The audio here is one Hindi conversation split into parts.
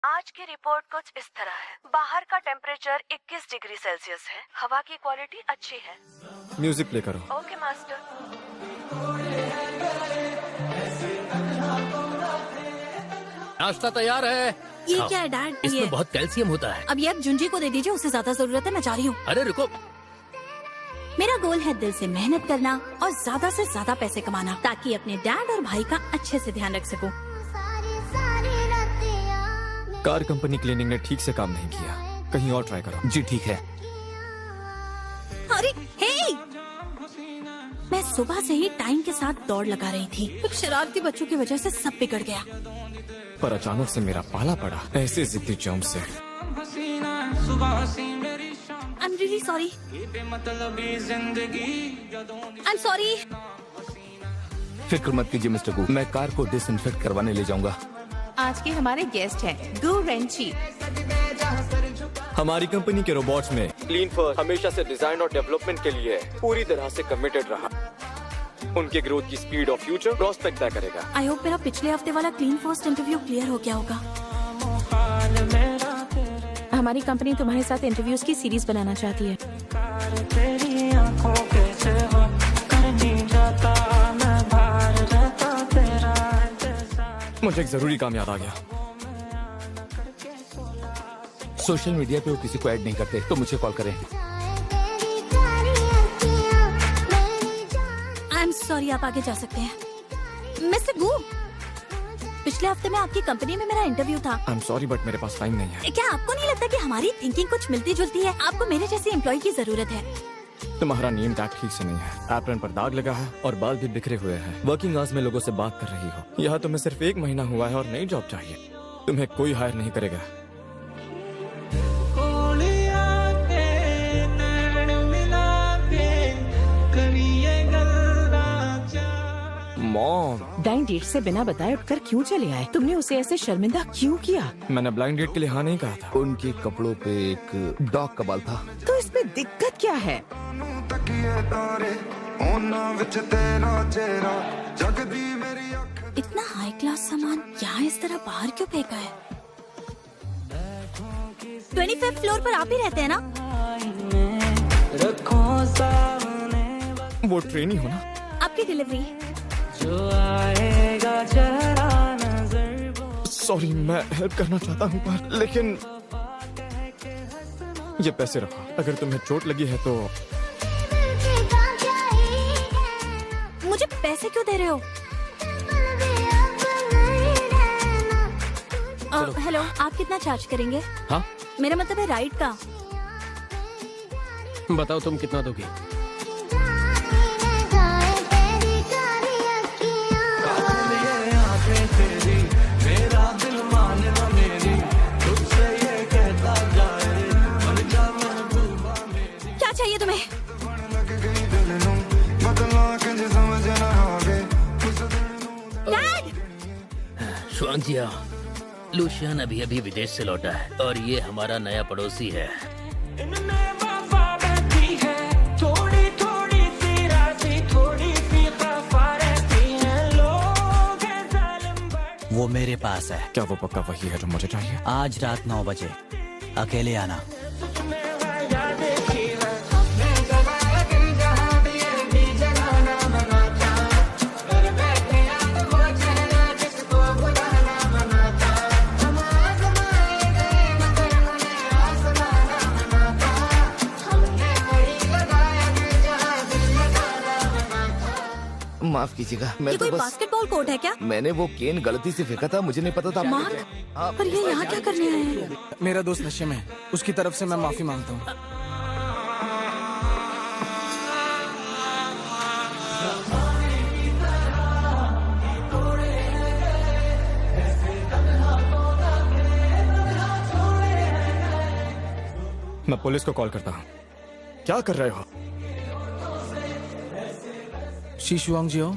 आज की रिपोर्ट कुछ इस तरह है। बाहर का टेम्परेचर 21 डिग्री सेल्सियस है। हवा की क्वालिटी अच्छी है। म्यूजिक प्ले करो। Okay master. नाश्ता तैयार है। ये क्या है डैड? इसमें बहुत कैल्शियम होता है। अब ये आप जुंजी को दे दीजिए, उसे ज्यादा जरूरत है, मैं जा रही हूँ। अरे रुको, मेरा गोल है दिल से मेहनत करना और ज्यादा से ज्यादा पैसे कमाना, ताकि अपने डैड और भाई का अच्छे से ध्यान रख सकूं। कार कंपनी क्लीनिंग ने ठीक से काम नहीं किया, कहीं और ट्राई करो। जी ठीक है। अरे हे! मैं सुबह से ही टाइम के साथ दौड़ लगा रही थी, कुछ शरारती बच्चों की वजह से सब बिगड़ गया। पर अचानक से मेरा पाला पड़ा, ऐसे जिद्दी जंप से। I'm really sorry. I'm sorry. फिक्र मत कीजिए मिस्टर गू, मैं कार को डिसइंफेक्ट करवाने ले जाऊंगा। आज के हमारे गेस्ट हैं गू रेंची। हमारी कंपनी के रोबोट्स में क्लीन फर्स्ट हमेशा से डिजाइन और डेवलपमेंट के लिए पूरी तरह से कमिटेड रहा। उनके ग्रोथ की स्पीड और फ्यूचर प्रॉस्पेक्ट तय करेगा। आई होप मेरा पिछले हफ्ते वाला क्लीन फर्स्ट इंटरव्यू क्लियर हो गया होगा। हमारी कंपनी तुम्हारे साथ इंटरव्यूज की सीरीज बनाना चाहती है। मुझे एक जरूरी काम याद आ गया। सोशल मीडिया पे वो किसी को ऐड नहीं करते, तो मुझे कॉल करें। आई एम सॉरी, आप आगे जा सकते हैं। मिस्टर गू, पिछले हफ्ते में आपकी कंपनी में मेरा इंटरव्यू था। आई एम सॉरी बट मेरे पास टाइम नहीं है। क्या आपको नहीं लगता कि हमारी थिंकिंग कुछ मिलती जुलती है? आपको मेरे जैसे एम्प्लॉय की जरूरत है। तुम्हारा नेम टैग ठीक से नहीं है, एप्रन पर दाग लगा है और बाल भी बिखरे हुए हैं। वर्किंग आवर्स में लोगों से बात कर रही हो। यहाँ तुम्हें सिर्फ 1 महीना हुआ है और नई जॉब चाहिए। तुम्हें कोई हायर नहीं करेगा। मॉम, ब्लाइंड डेट से बिना बताए उठकर क्यों चले आए? तुमने उसे ऐसे शर्मिंदा क्यों किया? मैंने ब्लाइंड डेट के लिए हाँ नहीं कहा था। उनके कपड़ों पे एक डॉग का बाल था। तो इसमें दिक्कत क्या है? इतना हाई क्लास सामान यहाँ इस तरह बाहर क्यों फेंका है? 25th फ्लोर पर आप ही रहते हैं ना? वो ट्रेनी हो ना? आपकी डिलीवरी। सॉरी, मैं हेल्प करना चाहता हूँ पर लेकिन ये पैसे रखो। अगर तुम्हें चोट लगी है तो। मुझे पैसे क्यों दे रहे हो? हेलो, आप कितना चार्ज करेंगे? हाँ, मेरा मतलब है राइड का। बताओ तुम कितना दोगे? क्या चाहिए तुम्हें? डैड! शुआंजिया, लुशियन अभी अभी विदेश से लौटा है और ये हमारा नया पड़ोसी है। वो मेरे पास है। क्या वो पक्का वही है जो मुझे चाहिए? आज रात 9 बजे अकेले आना। माफ कीजिएगा, मैं ये तो कोई बस बास्केटबॉल कोर्ट है क्या? मैंने वो केन गलती से फेंका था, मुझे नहीं पता था। मार्क, पर ये यहाँ क्या करने आए हैं? मेरा दोस्त नशे में है, उसकी तरफ से मैं माफी मांगता हूँ। मैं पुलिस को कॉल करता हूँ। क्या कर रहे हो? शीशुआंग जी हो?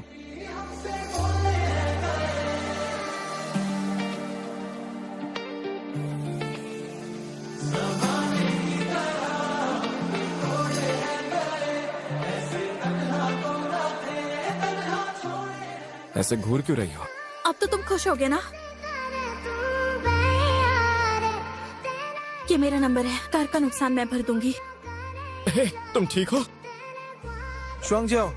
ऐसे घूर क्यों रही हो? अब तो तुम खुश हो गए ना? ये मेरा नंबर है, कार का नुकसान मैं भर दूंगी। हे, तुम ठीक हो? शुआंग जियो,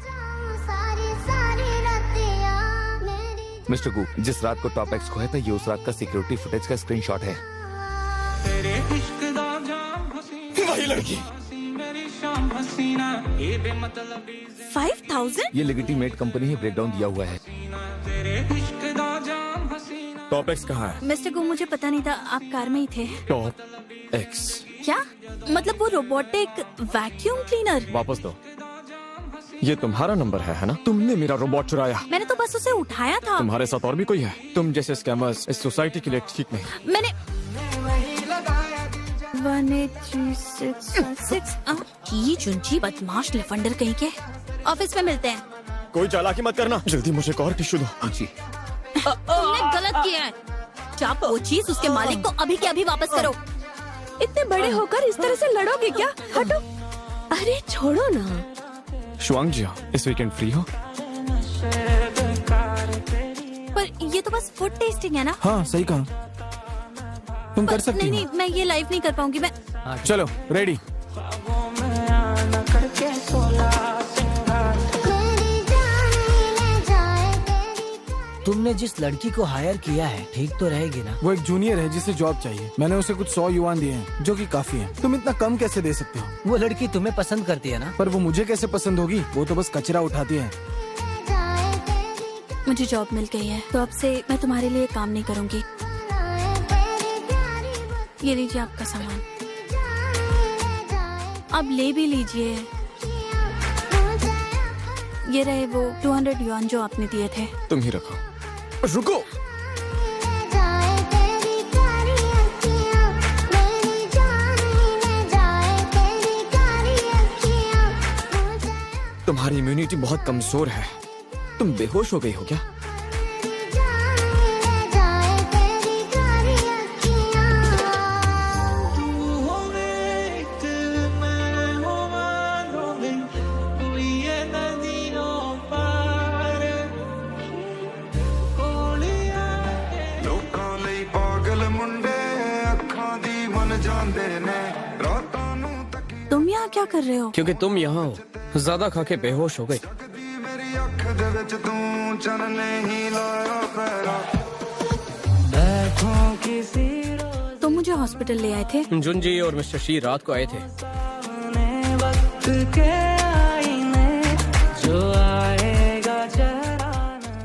मिस्टर गू, जिस रात को टॉप एक्स खोया था ये उस रात का सिक्योरिटी फुटेज का स्क्रीनशॉट है। वही लड़की। 5000? ये लेजिटिमेट कंपनी ही ब्रेकडाउन दिया हुआ है। टॉप एक्स कहाँ है? मिस्टर गो, मुझे पता नहीं था आप कार में ही थे। टॉप एक्स क्या मतलब? वो रोबोटिक वैक्यूम क्लीनर? वापस दो। ये तुम्हारा नंबर है ना? तुमने मेरा रोबोट चुराया। मैंने तो बस उसे उठाया था। तुम्हारे साथ और भी कोई है? तुम जैसे स्कैमर्स इस सोसाइटी के लिए ठीक नहीं। मैंने 18366 की चुंची बदमाश लफंडर कहीं के। ऑफिस में मिलते हैं। कोई चालाकी मत करना, जल्दी मुझे एक और टिश्यू दो। जी। तुमने गलत किया है। आप वो चीज उसके मालिक को अभी के अभी वापस करो। इतने बड़े होकर इस तरह से लड़ोगे क्या? हटो। अरे छोड़ो ना। शुआंग जियो, इस वीकेंड फ्री हो? पर ये तो बस फूड टेस्टिंग है ना? हाँ सही कहा, तुम कर सकती नहीं, हो। मैं ये लाइव नहीं कर पाऊंगी। मैं चलो रेडी। तुमने जिस लड़की को हायर किया है ठीक तो रहेगी ना? वो एक जूनियर है जिसे जॉब चाहिए। मैंने उसे कुछ 100 युआन दिए हैं जो कि काफी है। तुम इतना कम कैसे दे सकते हो? वो लड़की तुम्हें पसंद करती है ना? पर वो मुझे कैसे पसंद होगी? वो तो बस कचरा उठाती है। मुझे जॉब मिल गई है तो अब से मैं तुम्हारे लिए काम नहीं करूंगी। ये लीजिए आपका सामान, अब ले भी लीजिए। ये रहे वो 200 युआन जो आपने दिए थे। तुम ही रखो। रुको, तुम्हारी इम्यूनिटी बहुत कमजोर है। तुम बेहोश हो गई हो क्या? तुम यहाँ क्या कर रहे हो? क्योंकि तुम यहाँ हो। ज्यादा खा के बेहोश हो गई। तुम मुझे हॉस्पिटल ले आए थे। जुनजी और मिस्टर शी रात को आए थे।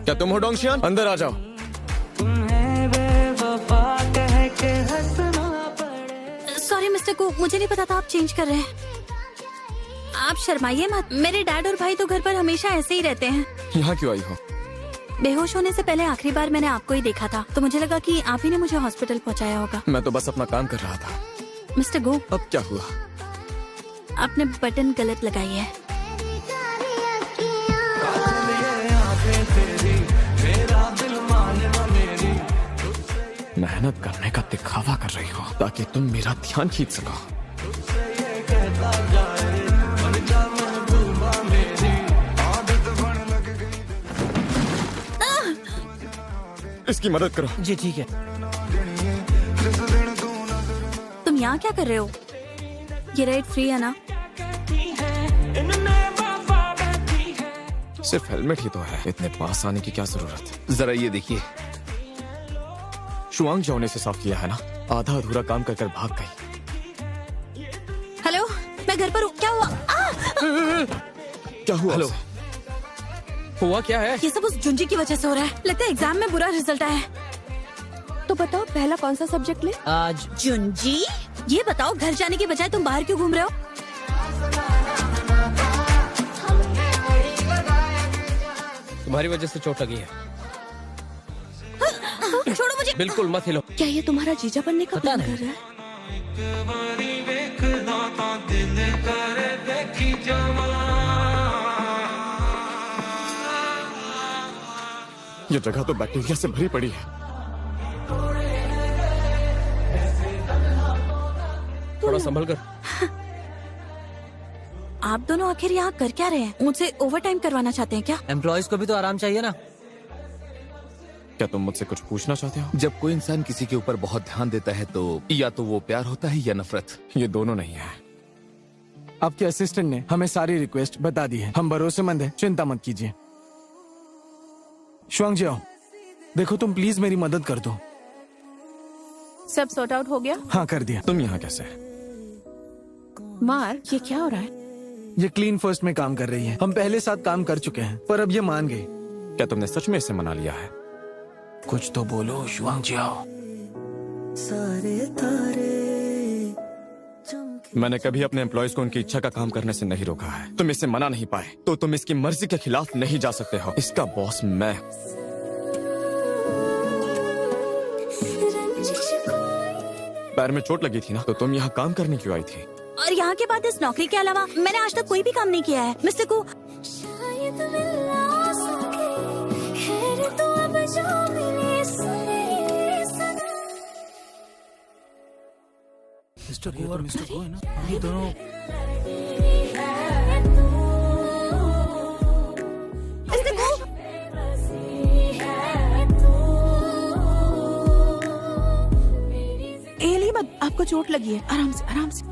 क्या तुम हो डोंगशियान? अंदर आ जाओ। सॉरी मिस्टर को, मुझे नहीं पता था आप चेंज कर रहे हैं। आप शर्माइए मत, मेरे डैड और भाई तो घर पर हमेशा ऐसे ही रहते हैं। यहाँ क्यों आई हो? बेहोश होने से पहले आखिरी बार मैंने आपको ही देखा था तो मुझे लगा कि आप ही ने मुझे हॉस्पिटल पहुँचाया होगा। मैं तो बस अपना काम कर रहा था। मिस्टर गो, अब क्या हुआ? आपने बटन गलत लगाई है। मेहनत करने का दिखावा कर रही हो ताकि तुम मेरा ध्यान खींच सको। इसकी मदद करो। जी ठीक है। तुम यहाँ क्या कर रहे हो? ये राइड फ्री है ना? सिर्फ हेलमेट ही तो है, इतने पास आने की क्या जरूरत? जरा ये देखिए। शुआंग जियो ने इसे साफ किया है ना? आधा अधूरा काम कर भाग गई। हेलो, मैं घर पर हूँ। क्या हुआ? क्या हुआ? हेलो, हुआ क्या है? ये सब उस जुंजी की वजह से हो रहा है। लगता है एग्जाम में बुरा रिजल्ट आया है। तो बताओ पहला कौन सा सब्जेक्ट ले? आज जुंजी, ये बताओ घर जाने की बजाय तुम बाहर क्यों घूम रहे हो? तुम्हारी वजह से चोट लगी है। छोड़ो मुझे। बिल्कुल मत हिलो। क्या ये तुम्हारा जीजा बनने का पता प्लान नहीं। कर रहा है? ये जगह तो बैक्टीरिया से भरी पड़ी है। थोड़ा संभल कर। आप दोनों आखिर यहाँ कर क्या रहे हैं? मुझसे ओवर टाइम करवाना चाहते हैं क्या? एम्प्लॉयज को भी तो आराम चाहिए ना। क्या तुम मुझसे कुछ पूछना चाहते हो? जब कोई इंसान किसी के ऊपर बहुत ध्यान देता है तो या तो वो प्यार होता है या नफरत। ये दोनों नहीं है। आपके असिस्टेंट ने हमें सारी रिक्वेस्ट बता दी है। हम भरोसेमंद हैं, चिंता मत कीजिए। शुआंग जियाओ, देखो तुम प्लीज मेरी मदद कर दो। सब सॉर्ट आउट हो गया? हाँ कर दिया। तुम यहाँ कैसे? मार्क, ये क्या हो रहा है? ये क्लीन फर्स्ट में काम कर रही है। हम पहले साथ काम कर चुके हैं पर अब ये मान गई। क्या तुमने सच में इसे मना लिया है? कुछ तो बोलो शुआंग जियाओ। मैंने कभी अपने एम्प्लॉयज को उनकी इच्छा का काम करने से नहीं रोका है। तुम इसे मना नहीं पाए तो तुम इसकी मर्जी के खिलाफ नहीं जा सकते हो। इसका बॉस मैं। पैर में चोट लगी थी ना, तो तुम यहाँ काम करने क्यों आई थी? और यहाँ के बाद इस नौकरी के अलावा मैंने आज तक कोई भी काम नहीं किया है। मिस्टर गु, मिस्टर गो है ना, ये दोनों। मिस्टर गु, एली मत, आपको चोट लगी है। आराम से, आराम से।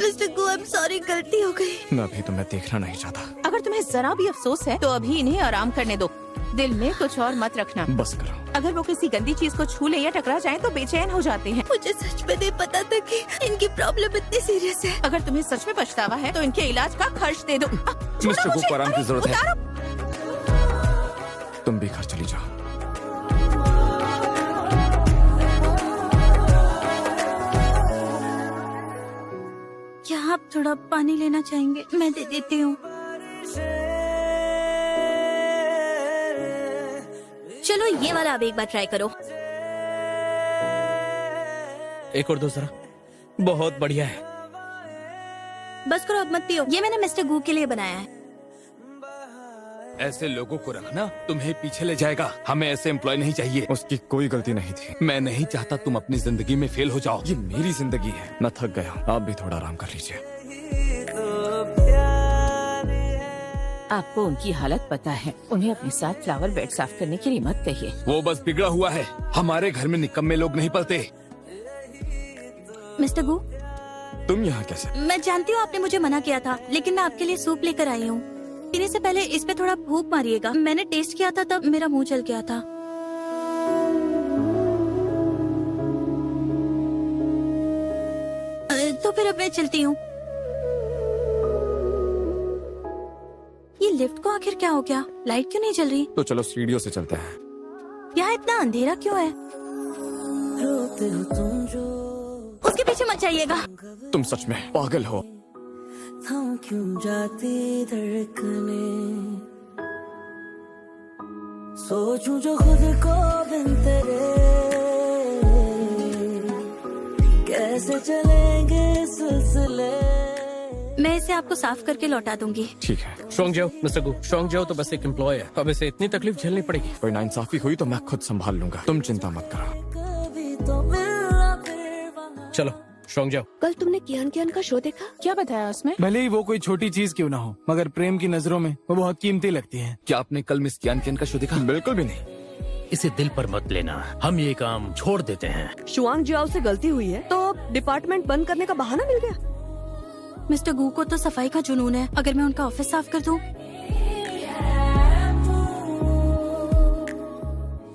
मिस्टर गु, आई एम सॉरी, गलती हो गई। मैं अभी तुम्हें देखना नहीं चाहता। अगर तुम्हें जरा भी अफसोस है तो अभी इन्हें आराम करने दो। दिल में कुछ और मत रखना। बस करो। अगर वो किसी गंदी चीज को छू ले या टकरा जाए तो बेचैन हो जाते हैं। मुझे सच में नहीं पता था कि इनकी प्रॉब्लम इतनी सीरियस है। अगर तुम्हें सच में पछतावा है तो इनके इलाज का खर्च दे दो। मिस्टर गु को आराम की जरूरत है। तुम भी घर चली जाओ। क्या आप थोड़ा पानी लेना चाहेंगे? मैं दे देती हूँ। चलो ये वाला अब एक बार ट्राई करो। एक और दो जरा। बहुत बढ़िया है। बस करो, अब मत पियो। ये मैंने मिस्टर गू के लिए बनाया है। ऐसे लोगों को रखना तुम्हें पीछे ले जाएगा। हमें ऐसे एम्प्लॉय नहीं चाहिए। उसकी कोई गलती नहीं थी। मैं नहीं चाहता तुम अपनी जिंदगी में फेल हो जाओ। ये मेरी जिंदगी है। मैं थक गया हूँ, आप भी थोड़ा आराम कर लीजिए। आपको उनकी हालत पता है। उन्हें अपने साथ फ्लावर बेड साफ करने के लिए मत कहिए। वो बस बिगड़ा हुआ है। हमारे घर में निकम्मे लोग नहीं पलते। मिस्टर गू, तुम यहाँ कैसे? मैं जानती हूँ आपने मुझे मना किया था, लेकिन मैं आपके लिए सूप लेकर आई हूँ। पीने से पहले इस पे थोड़ा फूंक मारिएगा। मैंने टेस्ट किया था तब मेरा मुंह जल गया था। तो फिर अब मैं चलती हूँ। ये लिफ्ट को आखिर क्या हो गया? लाइट क्यों नहीं जल रही? तो चलो सीढ़ियों से चलते हैं। यहाँ इतना अंधेरा क्यों है? उसके पीछे मत जाइएगा। तुम सच में पागल हो। थम क्यों जाती धड़कने, सोचूं जो खुद को बिन तेरे, कैसे चलेंगे सिलसिले। मैं इसे आपको साफ करके लौटा दूंगी। ठीक है। शुआंग जियाओ, मिस्टर गु, शुआंग जियाओ तो बस एक एम्प्लॉय है। अब इसे इतनी तकलीफ झेलनी पड़ेगी। कोई नाइंसाफी हुई तो मैं खुद संभाल लूंगा। तुम चिंता मत करो। कभी तो मिलना फिर वहाँ। चलो शुआंग जियाओ। कल तुमने कियान का शो देखा? क्या बताया उसमें? भले ही वो कोई छोटी चीज क्यों ना हो, मगर प्रेम की नजरों में वो बहुत कीमती लगती है। क्या आपने कल मिस कियान का शो देखा? बिल्कुल भी नहीं। इसे दिल पर मत लेना। हम ये काम छोड़ देते हैं। शुआंग जियाओ से गलती हुई है तो डिपार्टमेंट बंद करने का बहाना मिल गया। मिस्टर गू को तो सफाई का जुनून है। अगर मैं उनका ऑफिस साफ कर दूं?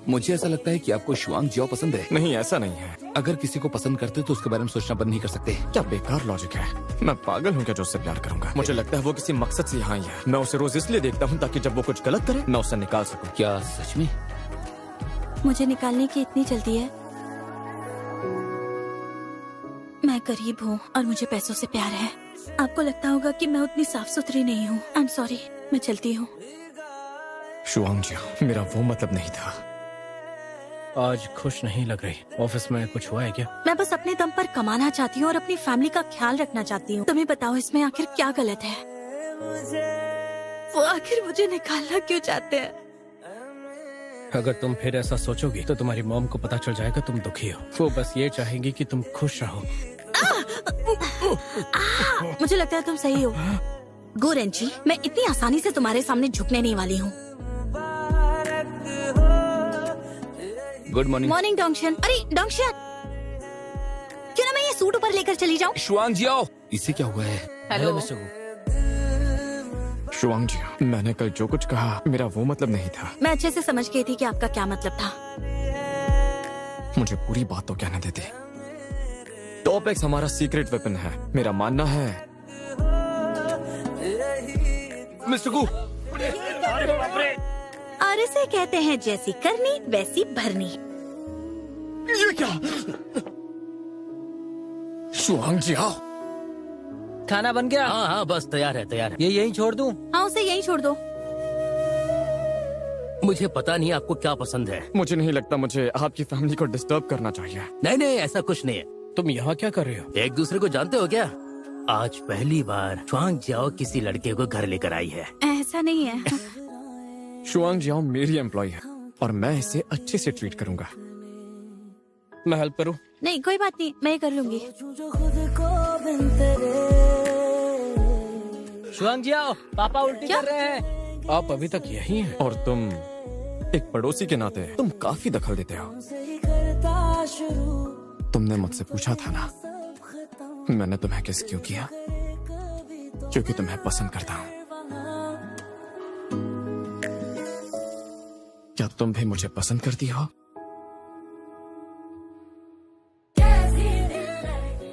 मुझे ऐसा लगता है कि आपको शुआंग जियाओ पसंद है। नहीं, ऐसा नहीं है। अगर किसी को पसंद करते तो उसके बारे में सोचना बंद नहीं कर सकते। क्या बेकार लॉजिक है। मैं पागल हूँ क्या जो उससे प्यार करूंगा? मुझे लगता है वो किसी मकसद से यहाँ ही है। मैं उसे रोज इसलिए देखता हूँ ताकि जब वो कुछ गलत करे मैं उसे निकाल सकूँ। क्या सच में? मुझे निकालने की इतनी जल्दी है? मैं गरीब हूँ और मुझे पैसों से प्यार है। आपको लगता होगा कि मैं उतनी साफ सुथरी नहीं हूँ। आई एम सॉरी, मैं चलती हूँ। शुआंग जियाओ, मेरा वो मतलब नहीं था। आज खुश नहीं लग रही। ऑफिस में कुछ हुआ है क्या? मैं बस अपने दम पर कमाना चाहती हूँ और अपनी फैमिली का ख्याल रखना चाहती हूँ। तुम्हें बताओ इसमें आखिर क्या गलत है? वो आखिर मुझे निकालना क्यों चाहते हैं? अगर तुम फिर ऐसा सोचोगी तो तुम्हारी मॉम को पता चल जाएगा तुम दुखी हो। वो बस ये चाहेंगी कि तुम खुश रहो। मुझे लगता है तुम सही हो। गोरेंची, मैं इतनी आसानी से तुम्हारे सामने झुकने नहीं वाली हूँ। Good morning. मॉर्निंग डोंगशन। अरे डोंगशन, क्यों ना मैं ये सूट ऊपर लेकर चली जाऊं? शुआंग जियाओ, इसे क्या हुआ है? हेलो मिस्टर गु। शुआंग जी, मैंने कल जो कुछ कहा मेरा वो मतलब नहीं था। मैं अच्छे से समझ गई थी कि आपका क्या मतलब था। मुझे पूरी बात तो कहने देती। टॉप-एक्स हमारा सीक्रेट वेपन है। मेरा मानना है मिस्टर गु, और इसे कहते हैं जैसी करनी वैसी भरनी। ये क्या? शुआंग जी आओ। खाना बन गया? हाँ हाँ, बस तैयार है, तैयार है। ये यहीं छोड़ दूं? हाँ, उसे यहीं छोड़ दो। मुझे पता नहीं आपको क्या पसंद है। मुझे नहीं लगता मुझे आपकी फैमिली को डिस्टर्ब करना चाहिए। नहीं नहीं, ऐसा कुछ नहीं है। तुम यहाँ क्या कर रहे हो? एक दूसरे को जानते हो क्या? आज पहली बार शुआंग जियाओ किसी लड़के को घर लेकर आई है। ऐसा नहीं है। शुआंग जियाओ मेरी एम्प्लॉय है और मैं इसे अच्छे से ट्रीट करूंगा। मैं हेल्प करूँ? नहीं, कोई बात नहीं, मैं कर लूंगी। शुआंग जी आओ, पापा उल्टी कर रहे हैं। आप अभी तक यहीं हैं? और तुम एक पड़ोसी के नाते तुम काफी दखल देते हो। तुमने मुझसे पूछा था ना, मैंने तुम्हें किस क्यों किया? क्योंकि तुम्हें पसंद करता हूँ। क्या तुम भी मुझे पसंद करती हो?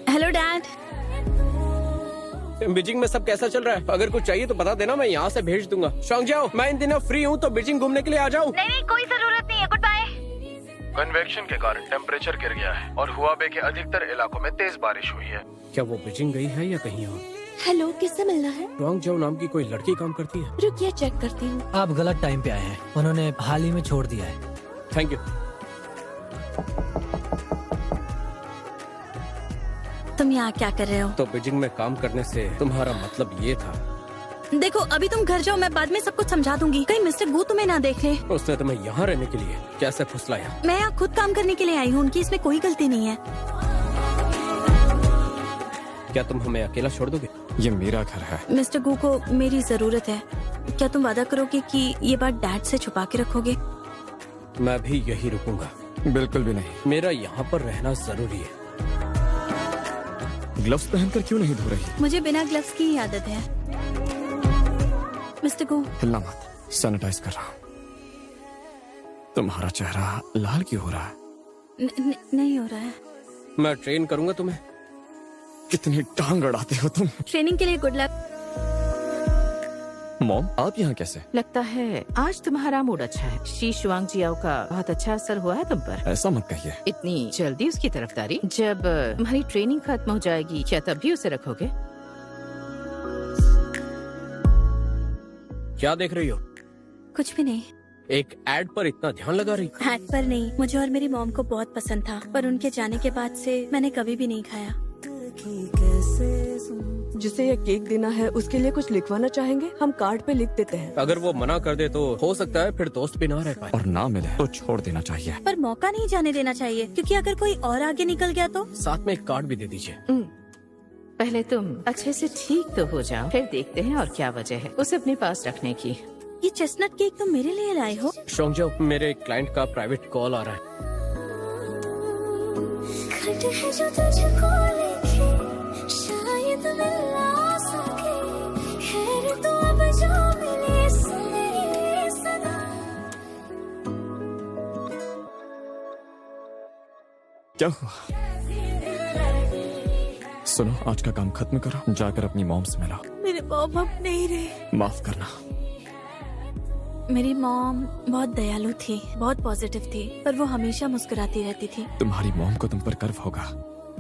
Hello dad. बीजिंग में सब कैसा चल रहा है? अगर कुछ चाहिए तो बता देना, मैं यहाँ से भेज दूंगा। शुआंग जियाओ, मैं इन दिनों फ्री हूँ तो बीजिंग घूमने के लिए आ जाऊँ? नहीं, कोई जरूरत नहीं है। Good bye. कन्वेक्शन के कारण टेम्परेचर गिर गया है और हुआबे के अधिकतर इलाकों में तेज बारिश हुई है। क्या वो बीजिंग गई है या कहीं और? हेलो, किससे मिलना है? शुआंग जियाओ नाम की कोई लड़की काम करती है? रुकिए, चेक करती हूँ। आप गलत टाइम पे आए हैं, उन्होंने हाल ही में छोड़ दिया है। Thank you. तुम यहाँ क्या कर रहे हो? तो बीजिंग में काम करने से तुम्हारा मतलब ये था? देखो, अभी तुम घर जाओ, मैं बाद में सब कुछ समझा दूंगी। कहीं मिस्टर गू तुम्हें ना देख ले। उसने तुम्हें यहाँ रहने के लिए कैसे फुसलाया? मैं यहाँ खुद काम करने के लिए आई हूँ, उनकी इसमें कोई गलती नहीं है। क्या तुम हमें अकेला छोड़ दोगे? ये मेरा घर है। मिस्टर गू को मेरी जरूरत है। क्या तुम वादा करोगे कि ये बात डैड से छुपा के रखोगे? मैं भी यही रुकूंगा। बिल्कुल भी नहीं। मेरा यहाँ पर रहना जरूरी है। ग्लव्स पहनकर क्यों नहीं धो रही? मुझे बिना ग्लव्स की ही आदत है। मिस्टर गो, हिलना मत, सैनिटाइज कर रहा हूँ। तुम्हारा चेहरा लाल क्यों हो रहा है? नहीं हो रहा है। मैं ट्रेन करूंगा तुम्हें। कितनी टांग अड़ाते हो तुम। ट्रेनिंग के लिए गुड लक। मॉम, आप यहाँ कैसे? लगता है आज तुम्हारा मूड अच्छा है। शी शुआंग जियाओ का बहुत अच्छा असर हुआ है तुम पर। ऐसा मत कहिए। इतनी जल्दी उसकी तरफदारी? जब तुम्हारी ट्रेनिंग खत्म हो जाएगी, क्या तब भी उसे रखोगे? क्या देख रही हो? कुछ भी नहीं। एक एड पर इतना ध्यान लगा रही? एड पर नहीं, मुझे और मेरी मॉम को बहुत पसंद था, पर उनके जाने के बाद से मैंने कभी भी नहीं खाया। जिसे ये केक देना है उसके लिए कुछ लिखवाना चाहेंगे? हम कार्ड पे लिख देते हैं। अगर वो मना कर दे तो हो सकता है फिर दोस्त भी ना रह पाए। और ना मिले तो छोड़ देना चाहिए। पर मौका नहीं जाने देना चाहिए, क्योंकि अगर कोई और आगे निकल गया तो? साथ में एक कार्ड भी दे दीजिए। पहले तुम अच्छे से ठीक तो हो जाओ, फिर देखते हैं और क्या वजह है उसे अपने पास रखने की। ये चेस्टनट केक तुम मेरे लिए लाए हो? शुआंग जियाओ, मेरे एक क्लाइंट का प्राइवेट कॉल आ रहा है। शायद मिला सके, खैर तो अब जो मिले सुने सदा। क्या हुआ? सुनो, आज का काम खत्म करो, जाकर अपनी मॉम से मिलो। मेरे मॉम अब नहीं रहे। माफ करना। मेरी मॉम बहुत दयालु थी, बहुत पॉजिटिव थी, पर वो हमेशा मुस्कुराती रहती थी। तुम्हारी मॉम को तुम पर गर्व होगा,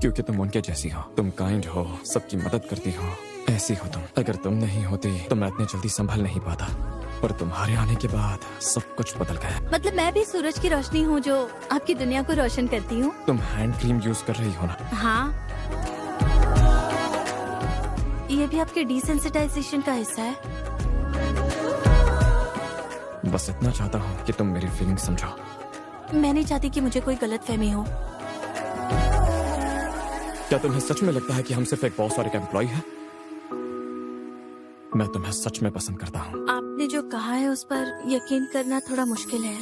क्योंकि तुम उनके जैसी हो। तुम काइंड हो, सबकी मदद करती हो, ऐसी हो तुम। अगर तुम नहीं होती तो मैं इतनी जल्दी संभल नहीं पाता, पर तुम्हारे आने के बाद सब कुछ बदल गया। मतलब मैं भी सूरज की रोशनी हूँ जो आपकी दुनिया को रोशन करती हूँ। तुम हैंड क्रीम यूज कर रही हो ना? हाँ, ये भी आपके डिसेंसिटाइजेशन का हिस्सा है। बस इतना चाहता हूँ कि तुम मेरी फीलिंग समझो। मैं नहीं चाहती कि मुझे कोई गलतफहमी हो। क्या तुम्हें सच में लगता है कि हम सिर्फ एक बॉस और एक एम्प्लॉय है? मैं तुम्हें सच में पसंद करता हूँ। आपने जो कहा है उस पर यकीन करना थोड़ा मुश्किल है।